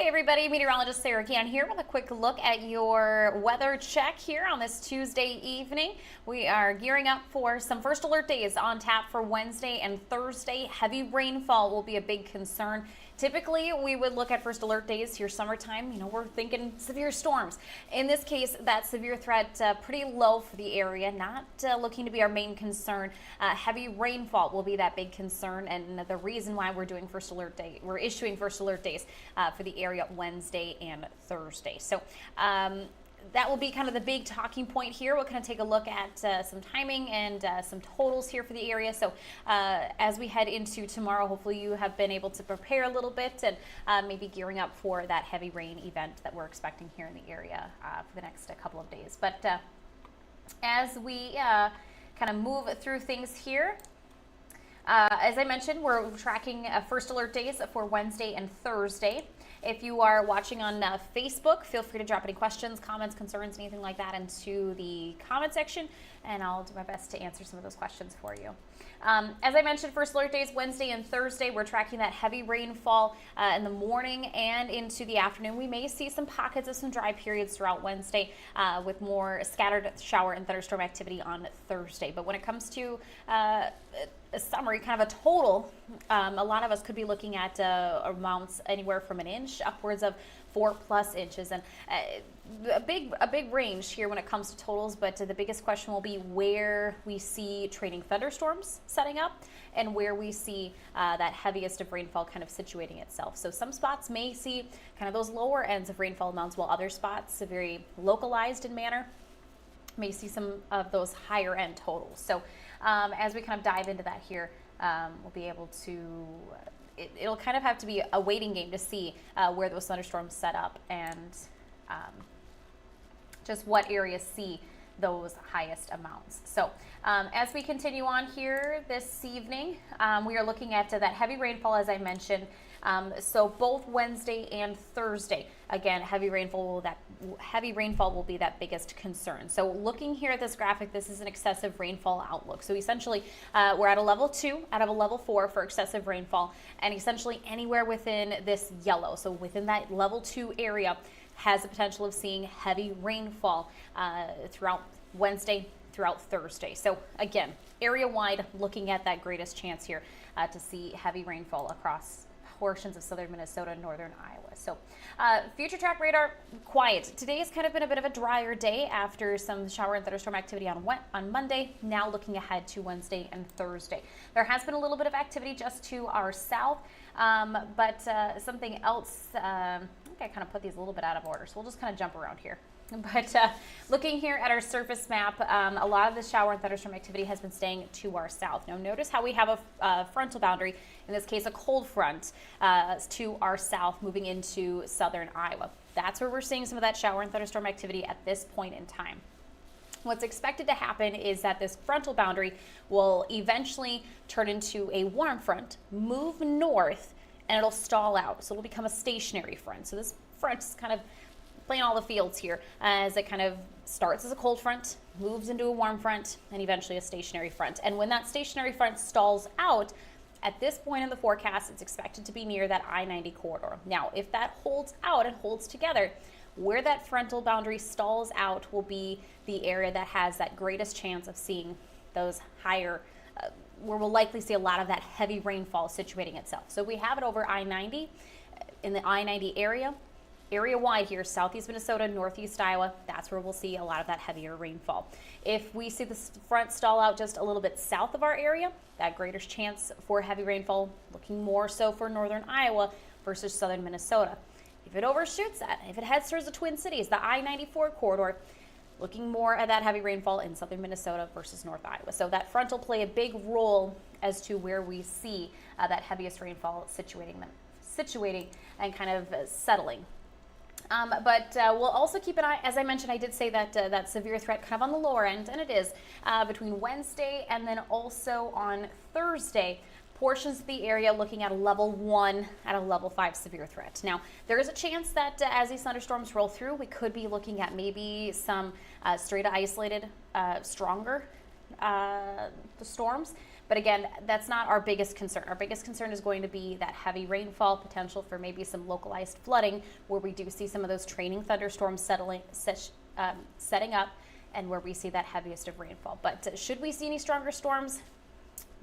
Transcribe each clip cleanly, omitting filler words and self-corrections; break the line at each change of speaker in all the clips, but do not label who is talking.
everybody, meteorologist Sarah Gannon here with a quick look at your weather check here on this Tuesday evening. We are gearing up for some first alert days on tap for Wednesday and Thursday. Heavy rainfall will be a big concern. Typically, we would look at first alert days here summertime. We're thinking severe storms. In this case, that severe threat pretty low for the area, not looking to be our main concern. Heavy rainfall will be that big concern, and the reason why we're doing first alert day, we're issuing first alert days for the area Wednesday and Thursday. So that will be kind of the big talking point here. We'll kind of take a look at some timing and some totals here for the area. So as we head into tomorrow, hopefully you have been able to prepare a little bit and maybe gearing up for that heavy rain event that we're expecting here in the area for the next couple of days. But as we kind of move through things here, as I mentioned, we're tracking first alert days for Wednesday and Thursday. If you are watching on Facebook, feel free to drop any questions, comments, concerns, anything like that into the comment section, and I'll do my best to answer some of those questions for you. As I mentioned, first alert days Wednesday and Thursday. We're tracking that heavy rainfall in the morning and into the afternoon. We may see some pockets of some dry periods throughout Wednesday with more scattered shower and thunderstorm activity on Thursday. But when it comes to a summary, kind of a total, a lot of us could be looking at amounts anywhere from an inch upwards of 4+ inches, and a big range here when it comes to totals. But the biggest question will be where we see training thunderstorms setting up and where we see that heaviest of rainfall kind of situating itself. So some spots may see kind of those lower ends of rainfall amounts, while other spots, very localized in manner, may see some of those higher end totals. So as we kind of dive into that here, we'll be able to, it'll kind of have to be a waiting game to see where those thunderstorms set up and just what areas see those highest amounts. So as we continue on here this evening, we are looking at that heavy rainfall, as I mentioned. So both Wednesday and Thursday, again, heavy rainfall will be that biggest concern. So looking here at this graphic, this is an excessive rainfall outlook. So essentially, we're at a level 2 out of a level 4 for excessive rainfall, and essentially anywhere within this yellow, so within that level 2 area, has the potential of seeing heavy rainfall throughout Wednesday, throughout Thursday. So again, area-wide, looking at that greatest chance here to see heavy rainfall across portions of southern Minnesota and northern Iowa. So future track radar, quiet. Today has kind of been a bit of a drier day after some shower and thunderstorm activity on Monday. Now looking ahead to Wednesday and Thursday. There has been a little bit of activity just to our south, but something else, I think I kind of put these a little bit out of order, so we'll just kind of jump around here. But looking here at our surface map, a lot of the shower and thunderstorm activity has been staying to our south. Now notice how we have a frontal boundary, in this case a cold front, to our south moving into southern Iowa. That's where we're seeing some of that shower and thunderstorm activity at this point in time. What's expected to happen is that this frontal boundary will eventually turn into a warm front, move north, and it'll stall out. So it'll become a stationary front. So this front is kind of playing all the fields here as it kind of starts as a cold front, moves into a warm front, and eventually a stationary front. And when that stationary front stalls out, at this point in the forecast, it's expected to be near that I-90 corridor. Now, if that holds out and holds together, where that frontal boundary stalls out will be the area that has that greatest chance of seeing those higher, where we'll likely see a lot of that heavy rainfall situating itself. So we have it over I-90, in the I-90 area-wide here, southeast Minnesota, northeast Iowa. That's where we'll see a lot of that heavier rainfall. If we see the front stall out just a little bit south of our area, that greater chance for heavy rainfall, looking more so for northern Iowa versus southern Minnesota. If it overshoots that, if it heads towards the Twin Cities, the I-94 corridor, looking more at that heavy rainfall in southern Minnesota versus north Iowa. So that front will play a big role as to where we see that heaviest rainfall situating and kind of settling. But we'll also keep an eye, as I mentioned, I did say that that severe threat kind of on the lower end, and it is, between Wednesday and then also on Thursday, portions of the area looking at a level 1 at a level 5 severe threat. Now, there is a chance that as these thunderstorms roll through, we could be looking at maybe some straight isolated, stronger storms. But again, that's not our biggest concern. Our biggest concern is going to be that heavy rainfall, potential for maybe some localized flooding, where we do see some of those training thunderstorms setting up, and where we see that heaviest of rainfall. But should we see any stronger storms,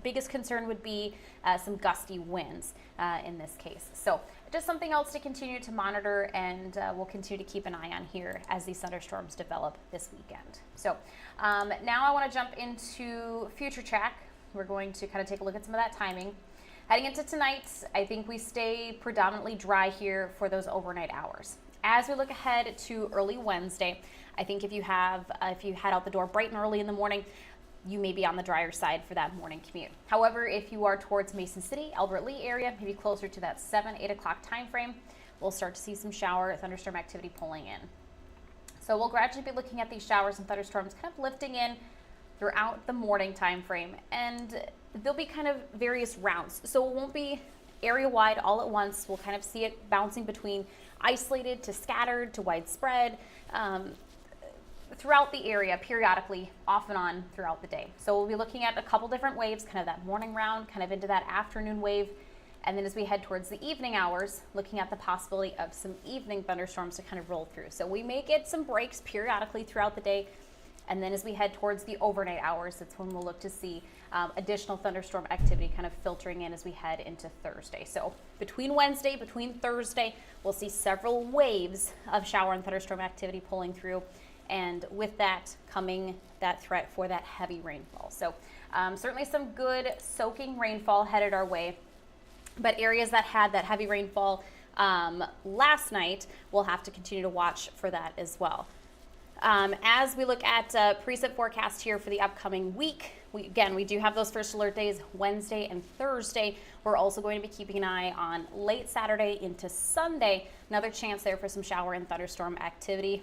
biggest concern would be some gusty winds in this case. So just something else to continue to monitor, and we'll continue to keep an eye on here as these thunderstorms develop this weekend. So now I want to jump into future track. We're going to kind of take a look at some of that timing. Heading into tonight, I think we stay predominantly dry here for those overnight hours. As we look ahead to early Wednesday, I think if you head out the door bright and early in the morning, you may be on the drier side for that morning commute. However, if you are towards Mason City, Albert Lee area, maybe closer to that 8 o'clock time frame, we'll start to see some shower thunderstorm activity pulling in. So we'll gradually be looking at these showers and thunderstorms kind of lifting in throughout the morning time frame, and there'll be kind of various rounds. So it won't be area wide all at once. We'll kind of see it bouncing between isolated to scattered to widespread throughout the area periodically, off and on throughout the day. So we'll be looking at a couple different waves, kind of that morning round, kind of into that afternoon wave. And then as we head towards the evening hours, looking at the possibility of some evening thunderstorms to kind of roll through. So we may get some breaks periodically throughout the day. And then as we head towards the overnight hours, that's when we'll look to see additional thunderstorm activity kind of filtering in as we head into Thursday. So between Thursday, we'll see several waves of shower and thunderstorm activity pulling through. And with that coming that threat for that heavy rainfall. So certainly some good soaking rainfall headed our way. But areas that had that heavy rainfall last night, we'll have to continue to watch for that as well. As we look at precip forecast here for the upcoming week, we do have those first alert days, Wednesday and Thursday. We're also going to be keeping an eye on late Saturday into Sunday. Another chance there for some shower and thunderstorm activity.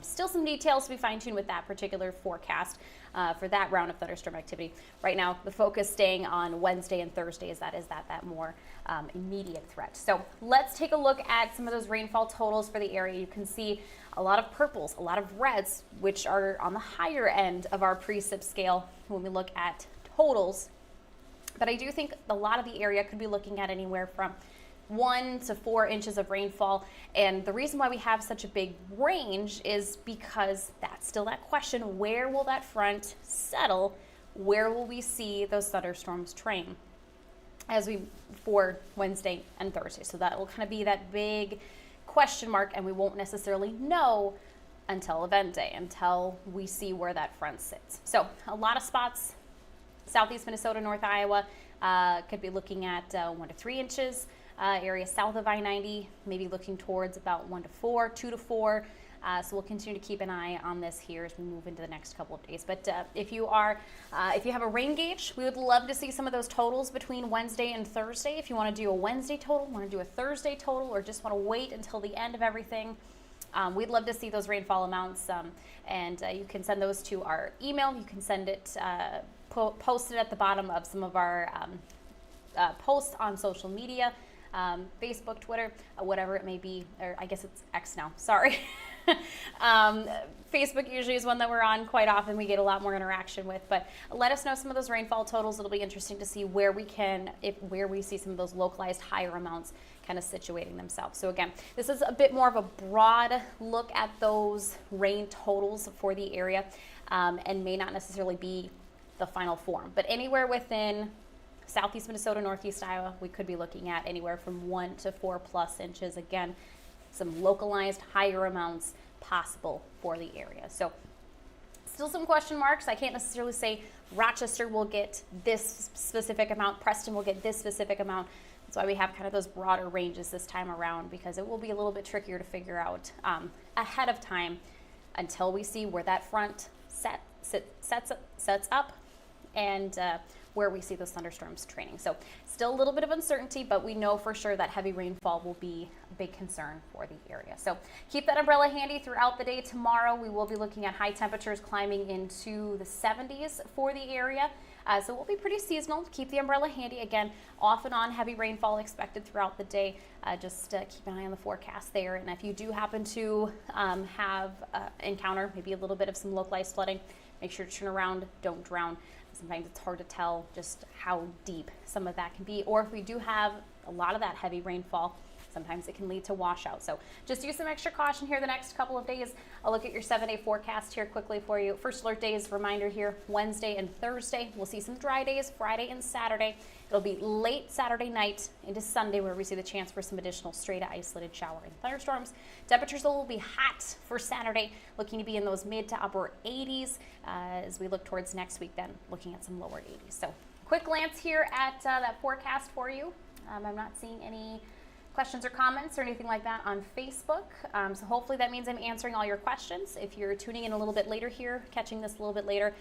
Still some details to be fine-tuned with that particular forecast for that round of thunderstorm activity. Right now, the focus staying on Wednesday and Thursday is that more immediate threat. So let's take a look at some of those rainfall totals for the area. You can see a lot of purples, a lot of reds, which are on the higher end of our precip scale when we look at totals. But I do think a lot of the area could be looking at anywhere from 1 to 4 inches of rainfall. And the reason why we have such a big range is because that's still that question: where will that front settle? Where will we see those thunderstorms train for Wednesday and Thursday? So that will kind of be that big question mark, and we won't necessarily know until event day, until we see where that front sits. So a lot of spots, southeast Minnesota, North Iowa, could be looking at 1 to 3 inches. Area south of I-90, maybe looking towards about 1 to 4, 2 to 4. So we'll continue to keep an eye on this here as we move into the next couple of days. But if you have a rain gauge, we would love to see some of those totals between Wednesday and Thursday. If you want to do a Wednesday total, want to do a Thursday total, or just want to wait until the end of everything, we'd love to see those rainfall amounts. And you can send those to our email. You can send it, post it at the bottom of some of our posts on social media. Facebook, Twitter, whatever it may be, or I guess it's X now, sorry. Facebook usually is one that we're on quite often. We get a lot more interaction with, but let us know some of those rainfall totals. It'll be interesting to see where we see some of those localized higher amounts kind of situating themselves. So again, this is a bit more of a broad look at those rain totals for the area, and may not necessarily be the final form, but anywhere within southeast Minnesota, northeast Iowa, we could be looking at anywhere from 1 to 4 plus inches. Again, some localized higher amounts possible for the area. So still some question marks. I can't necessarily say Rochester will get this specific amount, Preston will get this specific amount. That's why we have kind of those broader ranges this time around, because it will be a little bit trickier to figure out ahead of time until we see where that front sets up and where we see those thunderstorms training. So still a little bit of uncertainty, but we know for sure that heavy rainfall will be a big concern for the area. So keep that umbrella handy throughout the day. Tomorrow we will be looking at high temperatures climbing into the 70s for the area. So we'll be pretty seasonal. Keep the umbrella handy. Again, off and on heavy rainfall expected throughout the day. Just keep an eye on the forecast there. And if you do happen to encounter maybe a little bit of some localized flooding, make sure to turn around, don't drown. Sometimes it's hard to tell just how deep some of that can be, or if we do have a lot of that heavy rainfall, sometimes it can lead to washout. So just use some extra caution here the next couple of days. I'll look at your 7-day forecast here quickly for you. First alert days, reminder here, Wednesday and Thursday. We'll see some dry days, Friday and Saturday. It'll be late Saturday night into Sunday where we see the chance for some additional stray to isolated shower and thunderstorms. Temperatures will be hot for Saturday, looking to be in those mid to upper 80s as we look towards next week, then looking at some lower 80s. So quick glance here at that forecast for you. I'm not seeing any questions or comments or anything like that on Facebook. So hopefully that means I'm answering all your questions. If you're tuning in a little bit later here, catching this a little bit later,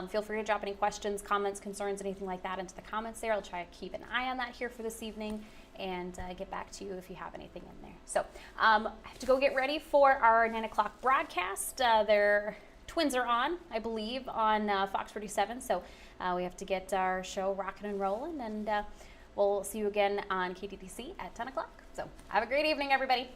feel free to drop any questions, comments, concerns, anything like that into the comments there. I'll try to keep an eye on that here for this evening and get back to you if you have anything in there. So I have to go get ready for our 9 o'clock broadcast. Their Twins are on, I believe, on Fox 47. So we have to get our show rocking and rolling, and we'll see you again on KTTC at 10 o'clock. So have a great evening, everybody.